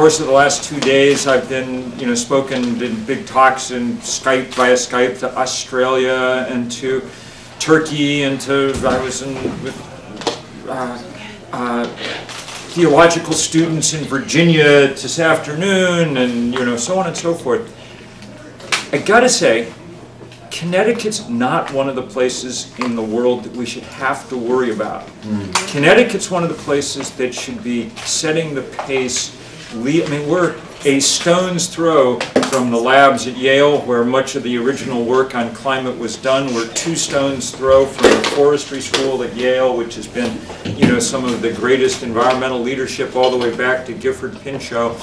course of the last 2 days, I've been, spoken in big talks in via Skype to Australia and to Turkey and I was with theological students in Virginia this afternoon and, so on and so forth. I gotta say, Connecticut's not one of the places in the world that we should have to worry about. Connecticut's one of the places that should be setting the pace. We're a stone's throw from the labs at Yale, where much of the original work on climate was done. We're 2 stones throw from the forestry school at Yale, which has been, some of the greatest environmental leadership all the way back to Gifford Pinchot.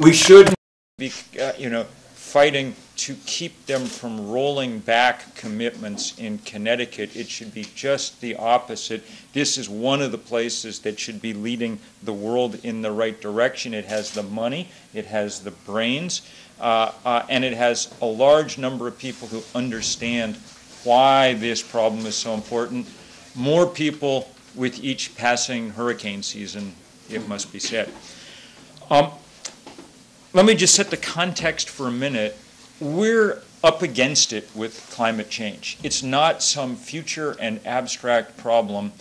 We should be, fighting to keep them from rolling back commitments in Connecticut. It should be just the opposite. This is one of the places that should be leading the world in the right direction. It has the money, it has the brains, and it has a large number of people who understand why this problem is so important. More people with each passing hurricane season, it must be said. Let me just set the context for a minute. We're up against it with climate change. It's not some future and abstract problem.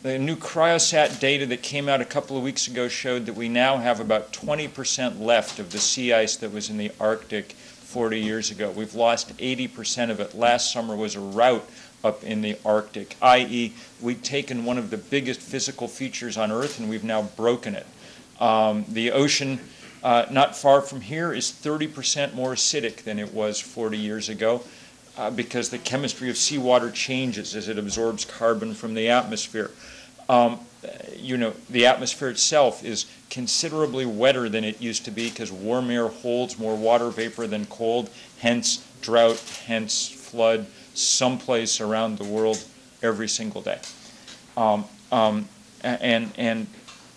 The new cryosat data that came out a couple of weeks ago showed that we now have about 20% left of the sea ice that was in the Arctic 40 years ago. We've lost 80% of it. Last summer was a rout up in the Arctic, i.e. we've taken one of the biggest physical features on Earth and we've now broken it. The ocean not far from here is 30% more acidic than it was 40 years ago because the chemistry of seawater changes as it absorbs carbon from the atmosphere. The atmosphere itself is considerably wetter than it used to be because warm air holds more water vapor than cold, hence drought, hence flood, someplace around the world every single day.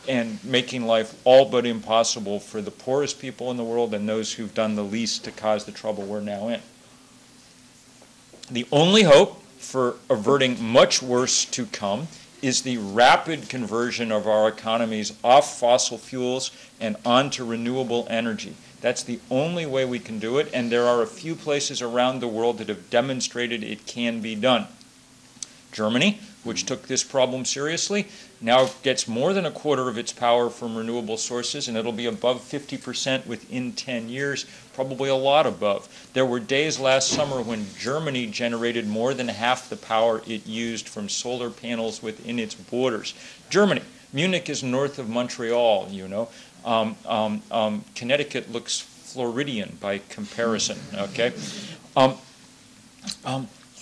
And making life all but impossible for the poorest people in the world and those who've done the least to cause the trouble we're now in. The only hope for averting much worse to come is the rapid conversion of our economies off fossil fuels and onto renewable energy. That's the only way we can do it, and there are a few places around the world that have demonstrated it can be done. Germany, which took this problem seriously, now gets more than a quarter of its power from renewable sources, and it'll be above 50% within 10 years, probably a lot above. There were days last summer when Germany generated more than half the power it used from solar panels within its borders. Germany, Munich is north of Montreal, Connecticut looks Floridian by comparison, okay?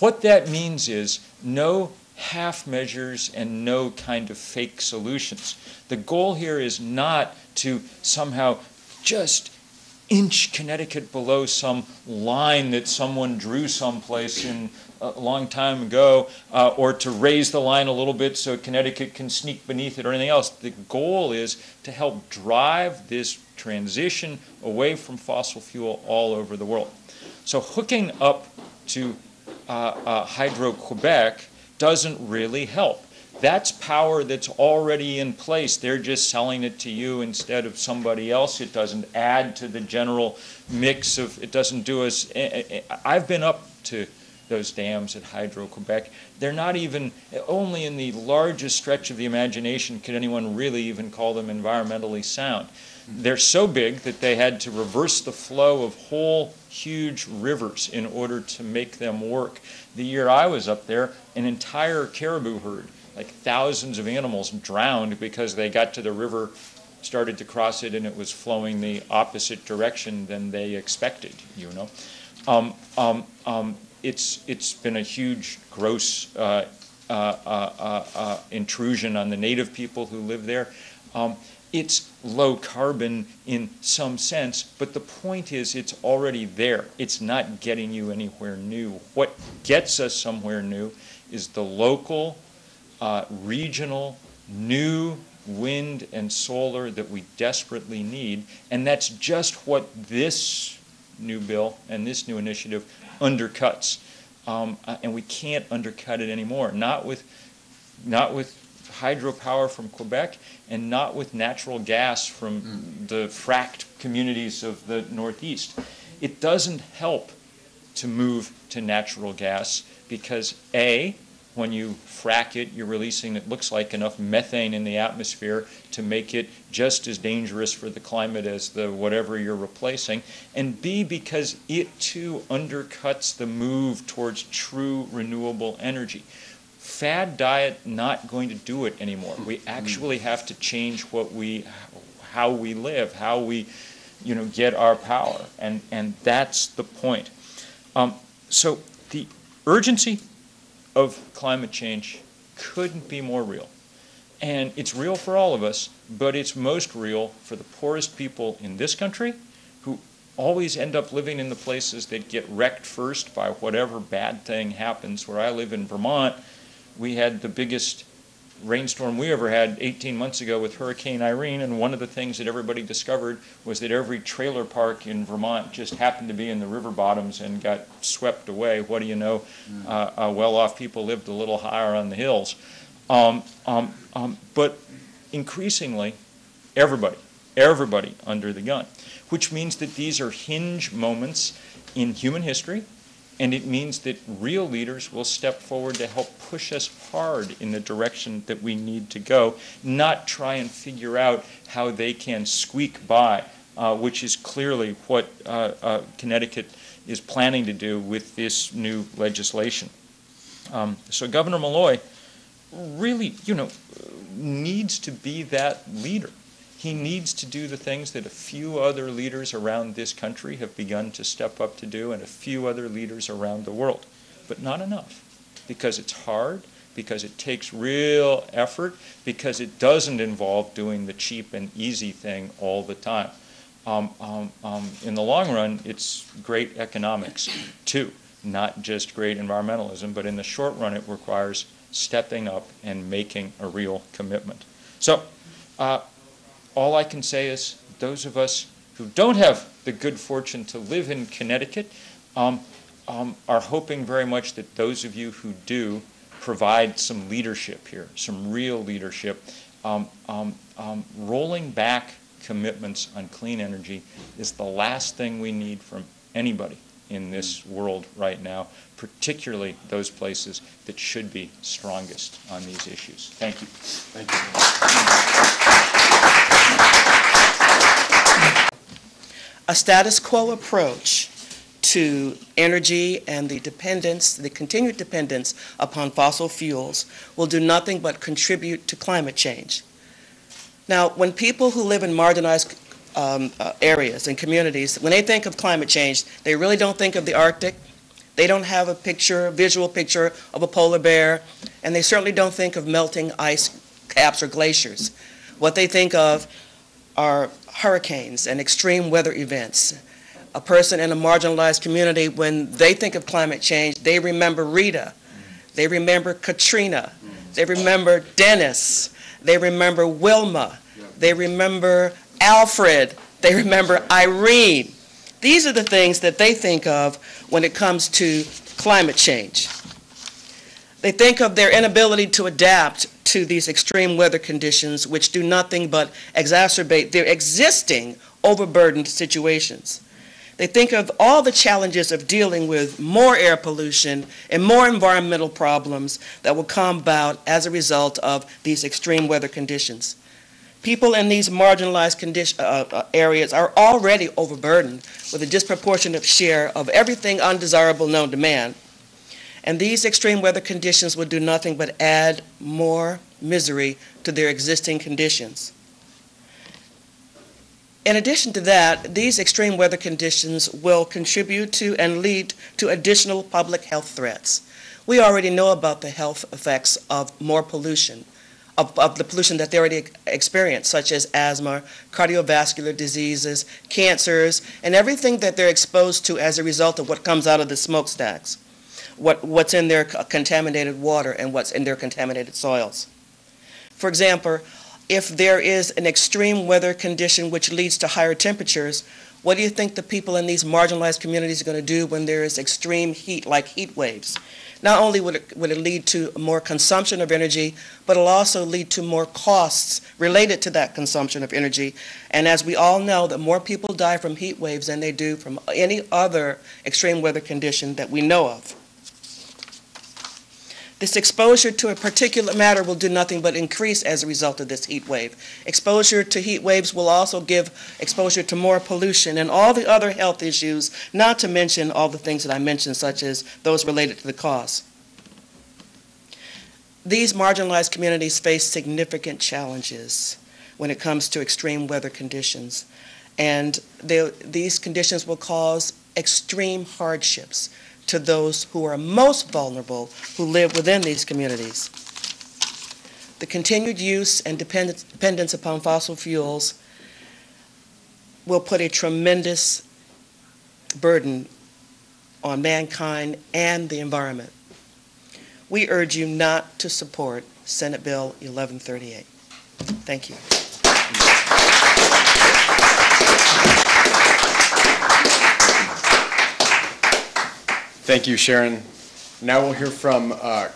What that means is no half measures and no kind of fake solutions. The goal here is not to somehow just inch Connecticut below some line that someone drew someplace in a long time ago, or to raise the line a little bit so Connecticut can sneak beneath it or anything else. The goal is to help drive this transition away from fossil fuel all over the world. So hooking up to Hydro-Quebec doesn't really help. That's power that's already in place. They're just selling it to you instead of somebody else. It doesn't add to the general mix of, it doesn't do us. I've been up to those dams at Hydro-Quebec. They're not even, only in the largest stretch of the imagination could anyone really even call them environmentally sound. They're so big that they had to reverse the flow of whole huge rivers in order to make them work. The year I was up there, an entire caribou herd, like thousands of animals, drowned because they got to the river, started to cross it, and it was flowing the opposite direction than they expected, It's been a huge, gross intrusion on the native people who live there. It's low carbon in some sense, but the point is it's already there. It's not getting you anywhere new. What gets us somewhere new is the local, regional, new wind and solar that we desperately need, and that's just what this new bill and this new initiative undercuts. And we can't undercut it anymore, not with hydropower from Quebec and not with natural gas from the fracked communities of the Northeast. It doesn't help to move to natural gas because A, when you frack it, you're releasing, it looks like, enough methane in the atmosphere to make it just as dangerous for the climate as the whatever you're replacing. And B, because it too undercuts the move towards true renewable energy. Fad diet not going to do it anymore. We actually have to change how we live, how we, get our power, and that's the point. So the urgency of climate change couldn't be more real. And it's real for all of us, but it's most real for the poorest people in this country who always end up living in the places that get wrecked first by whatever bad thing happens. Where I live in Vermont, we had the biggest rainstorm we ever had 18 months ago with Hurricane Irene, and one of the things that everybody discovered was that every trailer park in Vermont just happened to be in the river bottoms and got swept away. What do you know? Well-off people lived a little higher on the hills. But increasingly, everybody under the gun, which means that these are hinge moments in human history. And it means that real leaders will step forward to help push us hard in the direction that we need to go, not try and figure out how they can squeak by, which is clearly what Connecticut is planning to do with this new legislation. So Governor Malloy really, needs to be that leader. He needs to do the things that a few other leaders around this country have begun to step up to do, and a few other leaders around the world. But not enough, because it's hard, because it takes real effort, because it doesn't involve doing the cheap and easy thing all the time. In the long run, it's great economics, too, not just great environmentalism, but in the short run, it requires stepping up and making a real commitment. So, all I can say is those of us who don't have the good fortune to live in Connecticut are hoping very much that those of you who do provide some leadership here, some real leadership. Rolling back commitments on clean energy is the last thing we need from anybody in this world right now, particularly those places that should be strongest on these issues. Thank you. Thank you. A status quo approach to energy and the continued dependence upon fossil fuels will do nothing but contribute to climate change. Now, when people who live in marginalized areas and communities, when they think of climate change, they really don't think of the Arctic. They don't have a visual picture of a polar bear, and they certainly don't think of melting ice caps or glaciers. What they think of are hurricanes and extreme weather events. A person in a marginalized community, when they think of climate change, they remember Rita, they remember Katrina, they remember Dennis, they remember Wilma, they remember Alfred, they remember Irene. These are the things that they think of when it comes to climate change. They think of their inability to adapt to these extreme weather conditions, which do nothing but exacerbate their existing overburdened situations. They think of all the challenges of dealing with more air pollution and more environmental problems that will come about as a result of these extreme weather conditions. People in these marginalized areas are already overburdened with a disproportionate share of everything undesirable known to man. And these extreme weather conditions will do nothing but add more misery to their existing conditions. In addition to that, these extreme weather conditions will contribute to and lead to additional public health threats. We already know about the health effects of more pollution, of the pollution that they already experience, such as asthma, cardiovascular diseases, cancers, and everything that they're exposed to as a result of what comes out of the smokestacks, what's in their contaminated water and what's in their contaminated soils. For example, if there is an extreme weather condition which leads to higher temperatures, what do you think the people in these marginalized communities are going to do when there is extreme heat, like heat waves? Not only would it lead to more consumption of energy, but it'll also lead to more costs related to that consumption of energy. And as we all know, that more people die from heat waves than they do from any other extreme weather condition that we know of. This exposure to a particulate matter will do nothing but increase as a result of this heat wave. Exposure to heat waves will also give exposure to more pollution and all the other health issues, not to mention all the things that I mentioned, such as those related to the cause. These marginalized communities face significant challenges when it comes to extreme weather conditions, and these conditions will cause extreme hardships to those who are most vulnerable, who live within these communities. The continued use and dependence upon fossil fuels will put a tremendous burden on mankind and the environment. We urge you not to support Senate Bill 1138. Thank you. Thank you, Sharon. Now we'll hear from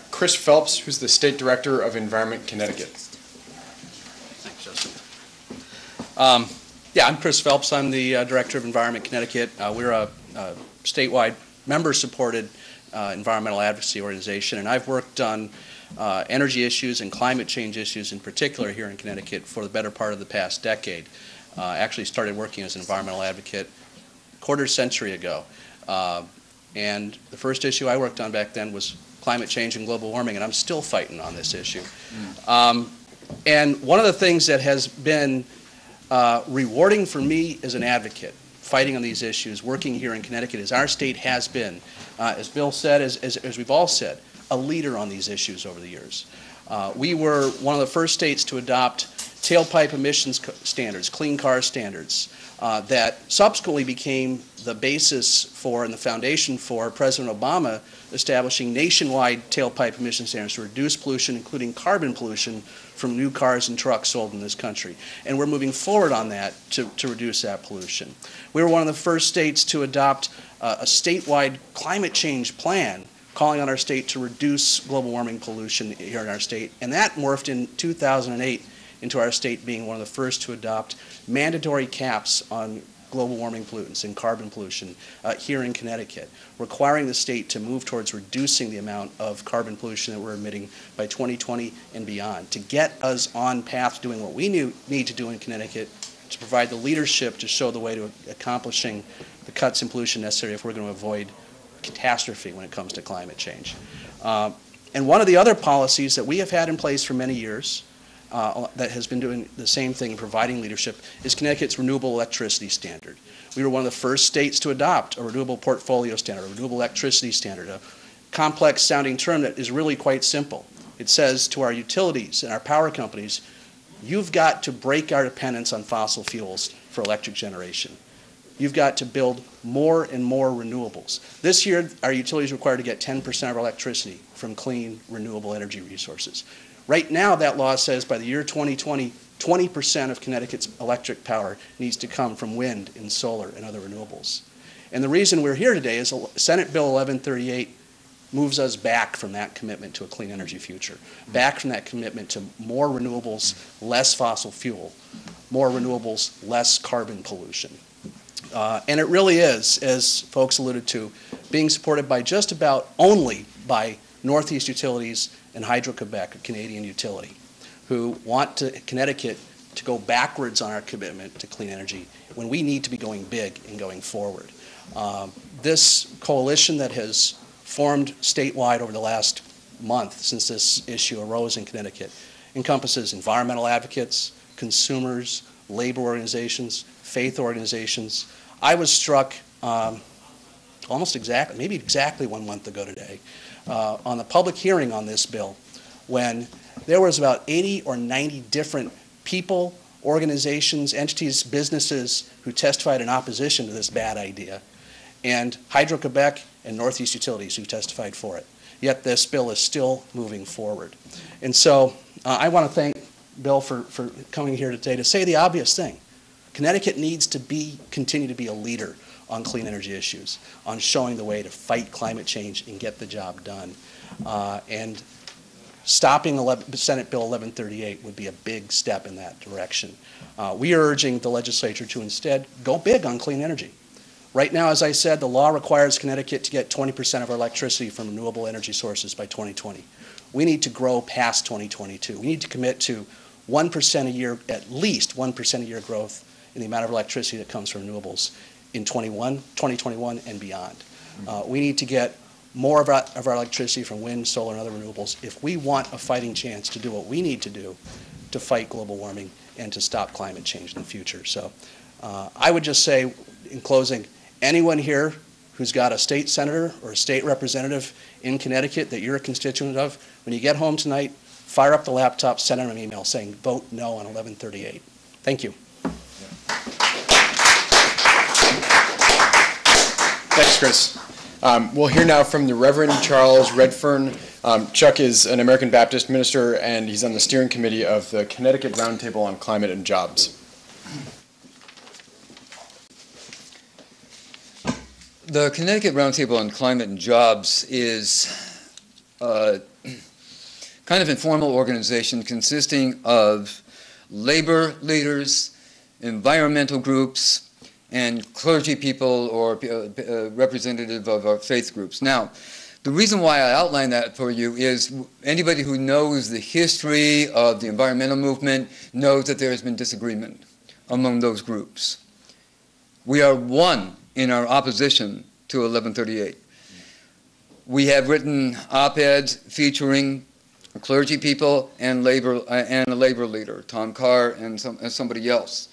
Chris Phelps, who's the State Director of Environment Connecticut. Thanks, Justin. Yeah, I'm Chris Phelps. I'm the Director of Environment Connecticut. We're a statewide member-supported environmental advocacy organization, and I've worked on energy issues and climate change issues in particular here in Connecticut for the better part of the past decade. Actually started working as an environmental advocate a quarter century ago. And the first issue I worked on back then was climate change and global warming, and I'm still fighting on this issue. And one of the things that has been rewarding for me as an advocate, fighting on these issues, working here in Connecticut, is our state has been, as Bill said, as we've all said, a leader on these issues over the years. We were one of the first states to adopt tailpipe emissions standards, clean car standards, that subsequently became the basis for and the foundation for President Obama establishing nationwide tailpipe emission standards to reduce pollution, including carbon pollution, from new cars and trucks sold in this country. And we're moving forward on that to reduce that pollution. We were one of the first states to adopt a statewide climate change plan calling on our state to reduce global warming pollution here in our state. And that morphed in 2008 into our state being one of the first to adopt mandatory caps on global warming pollutants and carbon pollution here in Connecticut, requiring the state to move towards reducing the amount of carbon pollution that we're emitting by 2020 and beyond, to get us on path to doing what we need to do in Connecticut, to provide the leadership to show the way to accomplishing the cuts in pollution necessary if we're going to avoid catastrophe when it comes to climate change. And one of the other policies that we have had in place for many years that has been doing the same thing, providing leadership, is Connecticut's renewable electricity standard. We were one of the first states to adopt a renewable portfolio standard, a renewable electricity standard, a complex sounding term that is really quite simple. It says to our utilities and our power companies, you've got to break our dependence on fossil fuels for electric generation. You've got to build more and more renewables. This year, our utilities are required to get 10% of our electricity from clean, renewable energy resources. Right now, that law says by the year 2020, 20% of Connecticut's electric power needs to come from wind and solar and other renewables. And the reason we're here today is Senate Bill 1138 moves us back from that commitment to a clean energy future, back from that commitment to more renewables, less fossil fuel, more renewables, less carbon pollution. And it really is, as folks alluded to, being supported by just about only by Northeast Utilities and Hydro-Quebec, a Canadian utility, who want Connecticut to go backwards on our commitment to clean energy when we need to be going big and going forward. This coalition that has formed statewide over the last month since this issue arose in Connecticut encompasses environmental advocates, consumers, labor organizations, faith organizations. I was struck almost exactly, maybe exactly 1 month ago today, on the public hearing on this bill, when there was about 80 or 90 different people, organizations, entities, businesses who testified in opposition to this bad idea, and Hydro-Quebec and Northeast Utilities who testified for it. Yet this bill is still moving forward. And so I want to thank Bill, for coming here today to say the obvious thing. Connecticut needs to continue to be a leader on clean energy issues, on showing the way to fight climate change and get the job done. And stopping Senate Bill 1138 would be a big step in that direction. We are urging the legislature to instead go big on clean energy. Right now, as I said, the law requires Connecticut to get 20% of our electricity from renewable energy sources by 2020. We need to grow past 2022. We need to commit to 1% a year, at least 1% a year growth in the amount of electricity that comes from renewables in 2021 and beyond. We need to get more of our electricity from wind, solar, and other renewables if we want a fighting chance to do what we need to do to fight global warming and to stop climate change in the future. So I would just say, in closing, anyone here who's got a state senator or a state representative in Connecticut that you're a constituent of, when you get home tonight, fire up the laptop, send them an email saying, vote no on 1138. Thank you. Thanks, Chris. We'll hear now from the Reverend Charles Redfern. Chuck is an American Baptist minister, and he's on the steering committee of the Connecticut Roundtable on Climate and Jobs. The Connecticut Roundtable on Climate and Jobs is a kind of informal organization consisting of labor leaders, environmental groups, and clergy people or representative of our faith groups. Now, the reason why I outline that for you is anybody who knows the history of the environmental movement knows that there has been disagreement among those groups. We are one in our opposition to 1138. We have written op-eds featuring clergy people and a labor leader, Tom Carr and somebody else.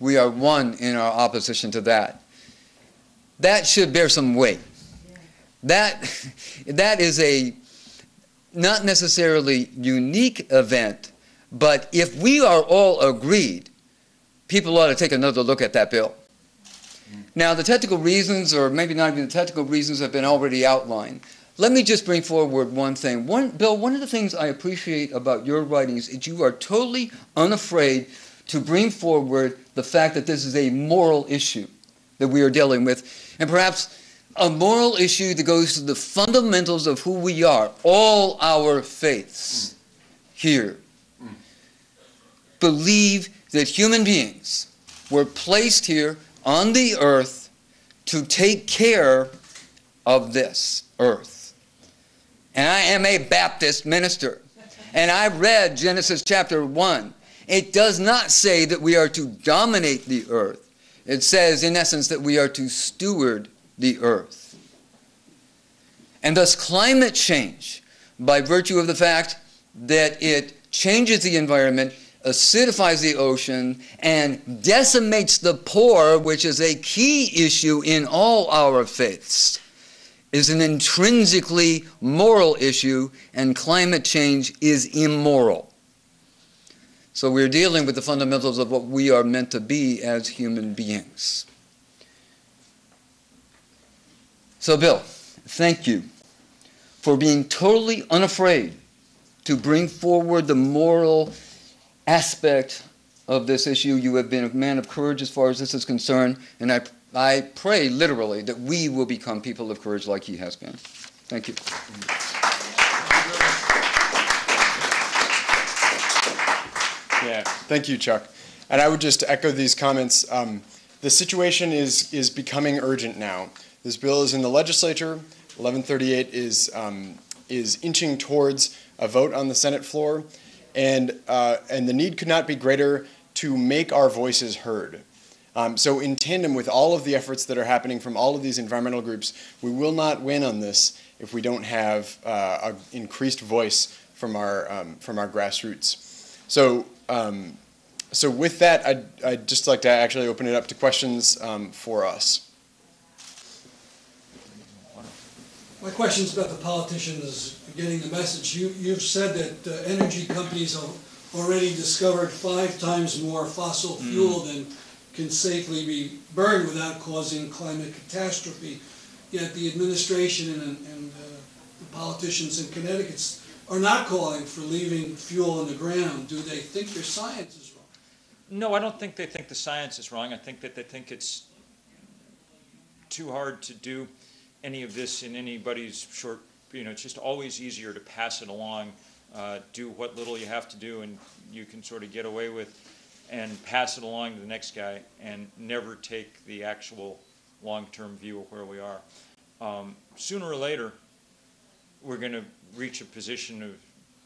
We are one in our opposition to that. That should bear some weight. That is a not necessarily unique event, but if we are all agreed, people ought to take another look at that bill. Now, the technical reasons, or maybe not even the technical reasons, have been already outlined. Let me just bring forward one thing. Bill, one of the things I appreciate about your writings is you are totally unafraid to bring forward the fact that this is a moral issue that we are dealing with, and perhaps a moral issue that goes to the fundamentals of who we are, all our faiths here. Believe that human beings were placed here on the earth to take care of this earth. And I am a Baptist minister, and I read Genesis chapter 1. It does not say that we are to dominate the earth. It says, in essence, that we are to steward the earth. And thus climate change, by virtue of the fact that it changes the environment, acidifies the ocean, and decimates the poor, which is a key issue in all our faiths, is an intrinsically moral issue, and climate change is immoral. So we're dealing with the fundamentals of what we are meant to be as human beings. So Bill, thank you for being totally unafraid to bring forward the moral aspect of this issue. You have been a man of courage as far as this is concerned, and I pray literally that we will become people of courage like he has been. Thank you. Yeah, thank you, Chuck. And I would just echo these comments. The situation is becoming urgent now. This bill is in the legislature. 1138 is inching towards a vote on the Senate floor, and the need could not be greater to make our voices heard. So in tandem with all of the efforts that are happening from all of these environmental groups, we will not win on this if we don't have an increased voice from our grassroots. So with that, I'd just like to actually open it up to questions for us. My question's about the politicians getting the message. You've said that energy companies have already discovered 5 times more fossil fuel than can safely be burned without causing climate catastrophe. Yet the administration and the politicians in Connecticut are not calling for leaving fuel in the ground, do they think your science is wrong? No, I don't think they think the science is wrong. I think that they think it's too hard to do any of this in anybody's short, it's just always easier to pass it along, do what little you have to do and you can sort of get away with, and pass it along to the next guy and never take the actual long-term view of where we are. Sooner or later, we're going to reach a position of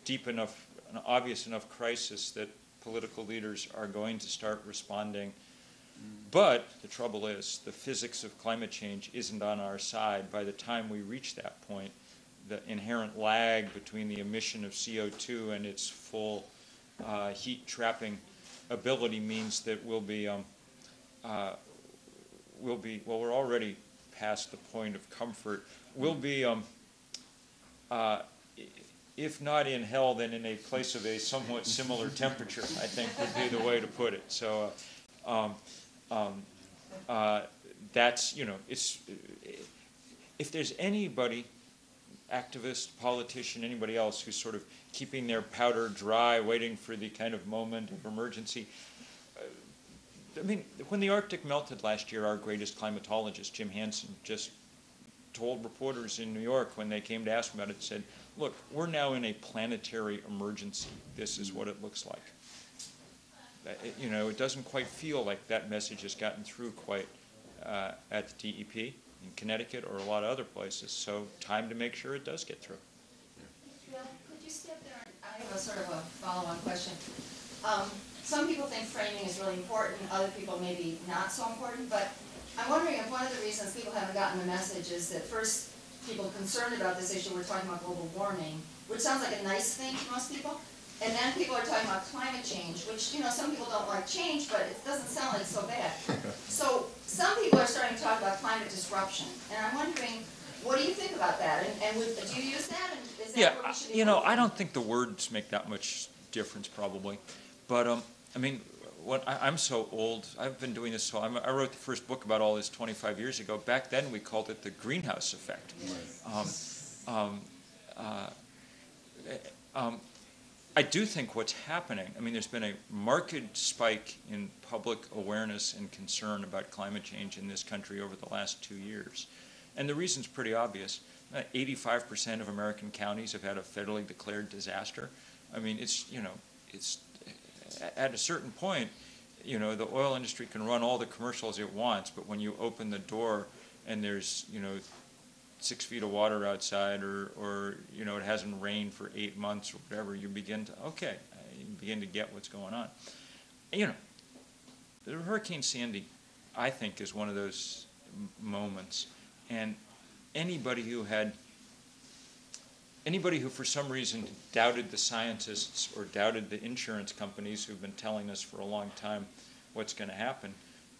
deep enough, an obvious enough crisis that political leaders are going to start responding. But the trouble is, the physics of climate change isn't on our side. By the time we reach that point, the inherent lag between the emission of CO2 and its full heat trapping ability means that we'll be, well, we're already past the point of comfort. We'll be, if not in hell, then in a place of a somewhat similar temperature, I think would be the way to put it. So that's, it's, if there's anybody, activist, politician, anybody else who's sort of keeping their powder dry, waiting for the kind of moment of emergency. I mean, when the Arctic melted last year, our greatest climatologist, Jim Hansen, just told reporters in New York when they came to ask him about it, said, look, we're now in a planetary emergency. This is what it looks like. It doesn't quite feel like that message has gotten through quite at the DEP in Connecticut or a lot of other places. So time to make sure it does get through. Bill, could you step there? I have a sort of a follow-on question. Some people think framing is really important, other people maybe not so important, but I'm wondering if one of the reasons people haven't gotten the message is that first, people concerned about this issue were talking about global warming, which sounds like a nice thing to most people, and then people are talking about climate change, which, some people don't like change, but it doesn't sound like it's so bad. So some people are starting to talk about climate disruption, and I'm wondering, what do you think about that? And do you use that? And is that where we should be I don't think the words make that much difference probably, but I mean, I'm so old. I've been doing this so. I wrote the first book about all this 25 years ago. Back then, we called it the greenhouse effect. I do think what's happening. I mean, there's been a marked spike in public awareness and concern about climate change in this country over the last 2 years, and the reason's pretty obvious. 85% of American counties have had a federally declared disaster. I mean, it's at a certain point, the oil industry can run all the commercials it wants, but when you open the door and there's, 6 feet of water outside or it hasn't rained for 8 months or whatever, you begin to get what's going on. The Hurricane Sandy, I think, is one of those moments, and anybody who for some reason doubted the scientists or doubted the insurance companies who've been telling us for a long time what's going to happen.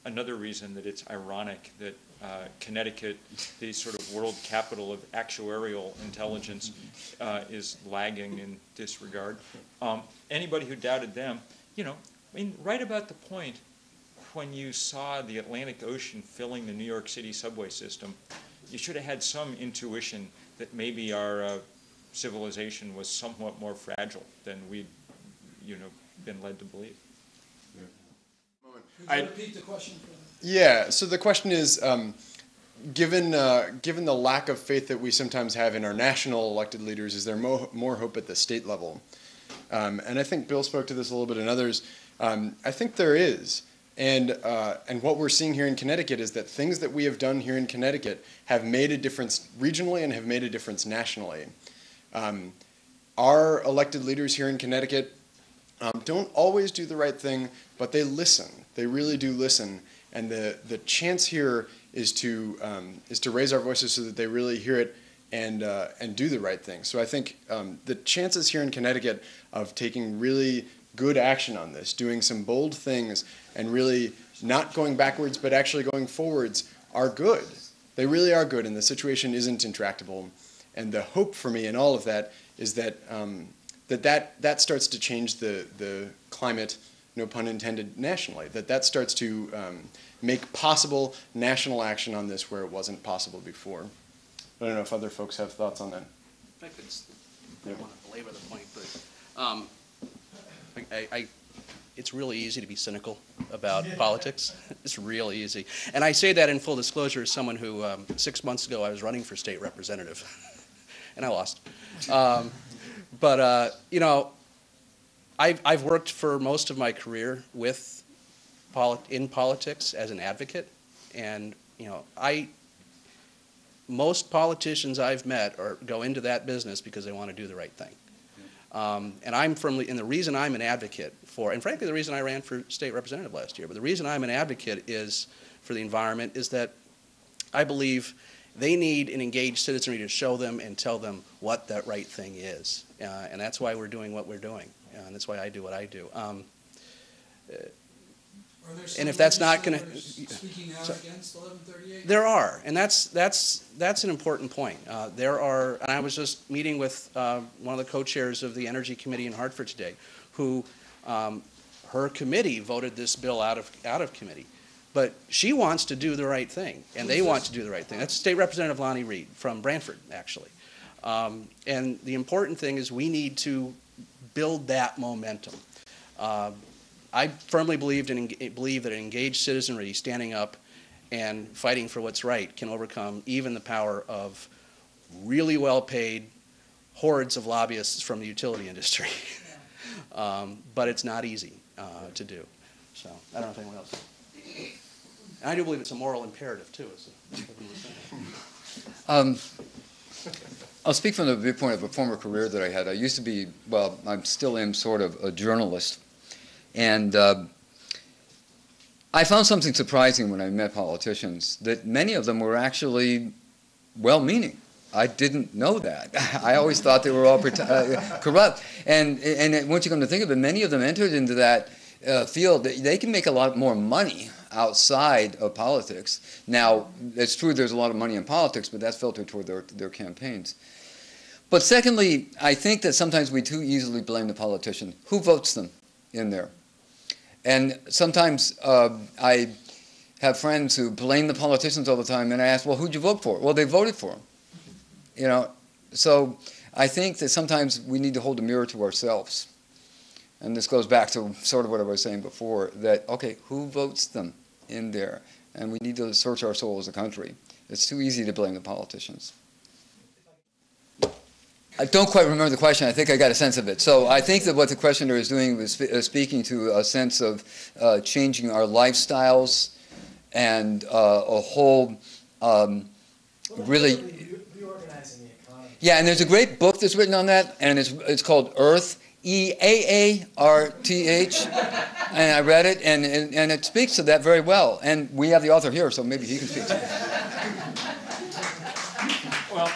Another reason that it's ironic that Connecticut, the sort of world capital of actuarial intelligence, is lagging in this regard. Anybody who doubted them, right about the point when you saw the Atlantic Ocean filling the New York City subway system, you should have had some intuition that maybe our civilization was somewhat more fragile than we'd, been led to believe. Could you repeat the question? Yeah, so the question is, given the lack of faith that we sometimes have in our national elected leaders, is there more hope at the state level? And I think Bill spoke to this a little bit and others. I think there is. And what we're seeing here in Connecticut is that things that we have done here in Connecticut have made a difference regionally and have made a difference nationally. Our elected leaders here in Connecticut don't always do the right thing, but they listen. They really do listen. And the chance here is to raise our voices so that they really hear it and do the right thing. So I think the chances here in Connecticut of taking really good action on this, doing some bold things, and really not going backwards but actually going forwards are good. They really are good, and the situation isn't intractable. And the hope for me in all of that is that that starts to change the climate, no pun intended, nationally. That starts to make possible national action on this where it wasn't possible before. I don't know if other folks have thoughts on that. I don't want to belabor the point, but it's really easy to be cynical about politics. It's really easy. And I say that in full disclosure as someone who, 6 months ago, I was running for state representative, and I lost. You know, I've worked for most of my career in politics as an advocate, and you know, most politicians I've met go into that business because they want to do the right thing. And the reason I'm an advocate for, and frankly the reason I ran for state representative last year, but the reason I'm an advocate for the environment is that I believe they need an engaged citizenry to show them and tell them what that right thing is. And that's why we're doing what we're doing. And that's why I do what I do. And if that's not going to speaking out against 1138? There are, and that's an important point. There are, and I was just meeting with one of the co-chairs of the Energy Committee in Hartford today, who her committee voted this bill out of committee, but she wants to do the right thing, and they want to do the right thing. That's State Representative Lonnie Reed from Brantford, actually. And the important thing is we need to build that momentum. I firmly believe that an engaged citizenry standing up and fighting for what's right can overcome even the power of really well-paid hordes of lobbyists from the utility industry. But it's not easy to do. So I don't know if anyone else. And I do believe it's a moral imperative too. I'll speak from the viewpoint of a former career that I had. I used to be, well, I still am sort of a journalist. And I found something surprising when I met politicians, that many of them were actually well-meaning. I didn't know that. I always thought they were all corrupt. And once you come to think of it, many of them entered into that field. They can make a lot more money outside of politics. Now, it's true there's a lot of money in politics, but that's filtered toward their campaigns. But secondly, I think that sometimes we too easily blame the politician. Who votes them in there? And sometimes I have friends who blame the politicians all the time, and I ask, well, who'd you vote for? Well, they voted for them. You know, so I think that sometimes we need to hold a mirror to ourselves. And this goes back to sort of what I was saying before, that, okay, who votes them in there? And we need to search our soul as a country. It's too easy to blame the politicians. I don't quite remember the question. I think I got a sense of it. So I think that what the questioner is doing was speaking to a sense of changing our lifestyles and a whole really reorganizing the economy. Yeah, and there's a great book that's written on that, and it's called Earth, EAARTH, and I read it, and it speaks to that very well. And we have the author here, so maybe he can speak to it. Well,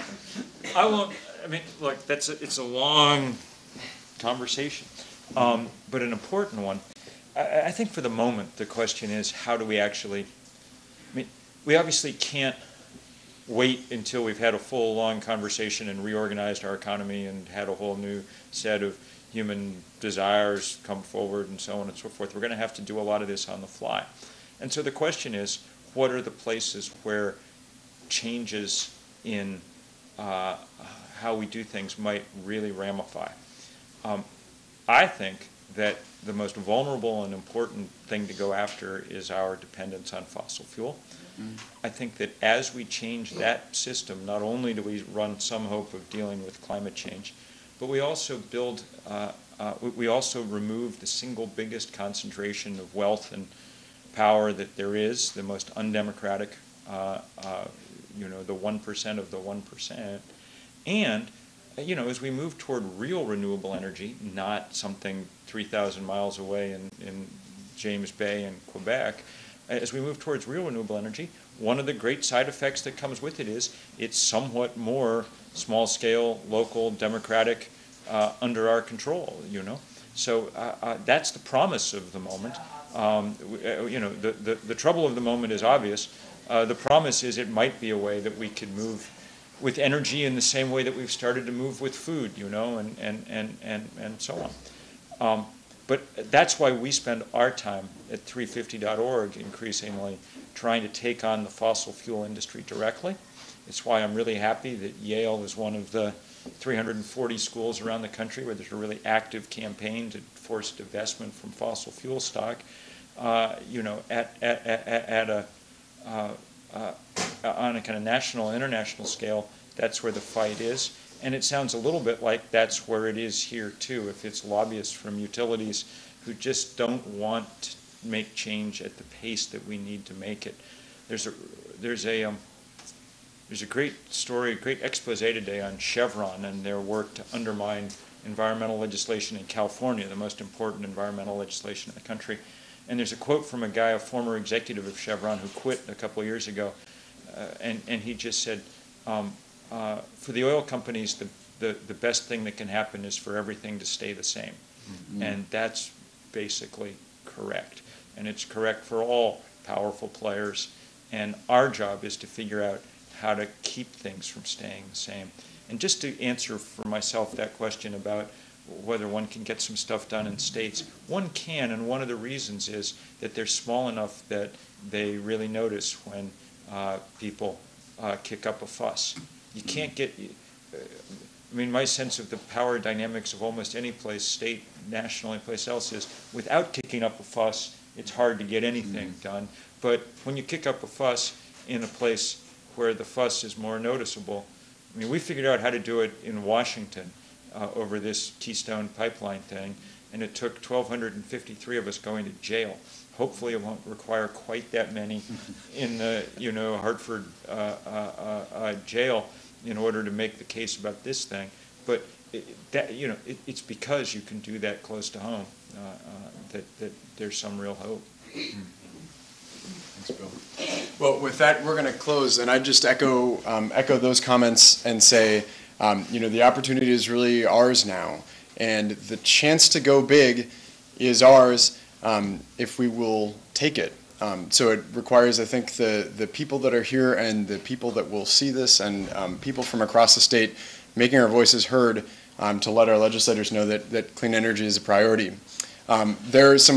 I won't. I mean, look, it's a long conversation, but an important one. I think for the moment, the question is, how do we actually, I mean, we obviously can't wait until we've had a full, long conversation and reorganized our economy and had a whole new set of human desires come forward and so on and so forth. We're going to have to do a lot of this on the fly. And so the question is, what are the places where changes in how we do things might really ramify? I think that the most vulnerable and important thing to go after is our dependence on fossil fuel. I think that as we change that system, not only do we run some hope of dealing with climate change, but we also build, we also remove the single biggest concentration of wealth and power that there is, the most undemocratic, you know, the 1% of the 1%. And, you know, as we move toward real renewable energy, not something 3,000 miles away in James Bay in Quebec, as we move towards real renewable energy, one of the great side effects that comes with it is it's somewhat more small-scale, local, democratic, under our control, you know. So that's the promise of the moment. You know, the trouble of the moment is obvious. The promise is it might be a way that we could move with energy in the same way that we've started to move with food, you know, and so on. But that's why we spend our time at 350.org increasingly trying to take on the fossil fuel industry directly. It's why I'm really happy that Yale is one of the 340 schools around the country where there's a really active campaign to force divestment from fossil fuel stock. You know, on a kind of national, international scale, that's where the fight is. And it sounds a little bit like that's where it is here too, if it's lobbyists from utilities who just don't want to make change at the pace that we need to make it. There's a great story, a great expose today on Chevron and their work to undermine environmental legislation in California, the most important environmental legislation in the country. And there's a quote from a guy, a former executive of Chevron, who quit a couple of years ago, and he just said, for the oil companies, the best thing that can happen is for everything to stay the same. Mm-hmm. And that's basically correct. And it's correct for all powerful players. And our job is to figure out how to keep things from staying the same. And just to answer for myself that question about whether one can get some stuff done in states, one can, and one of the reasons is that they're small enough that they really notice when people kick up a fuss. You can't get, I mean, my sense of the power dynamics of almost any place, state, national, any place else is, without kicking up a fuss, it's hard to get anything done. But when you kick up a fuss in a place where the fuss is more noticeable, I mean, we figured out how to do it in Washington over this Keystone Pipeline thing, and it took 1,253 of us going to jail. Hopefully it won't require quite that many in the, you know, Hartford jail in order to make the case about this thing. But it's because you can do that close to home that there's some real hope. Thanks, Bill. Well, with that, we're going to close, and I just echo those comments and say, the opportunity is really ours now, and the chance to go big is ours if we will take it. So it requires, I think, the people that are here and the people that will see this and people from across the state making our voices heard to let our legislators know that clean energy is a priority. There are some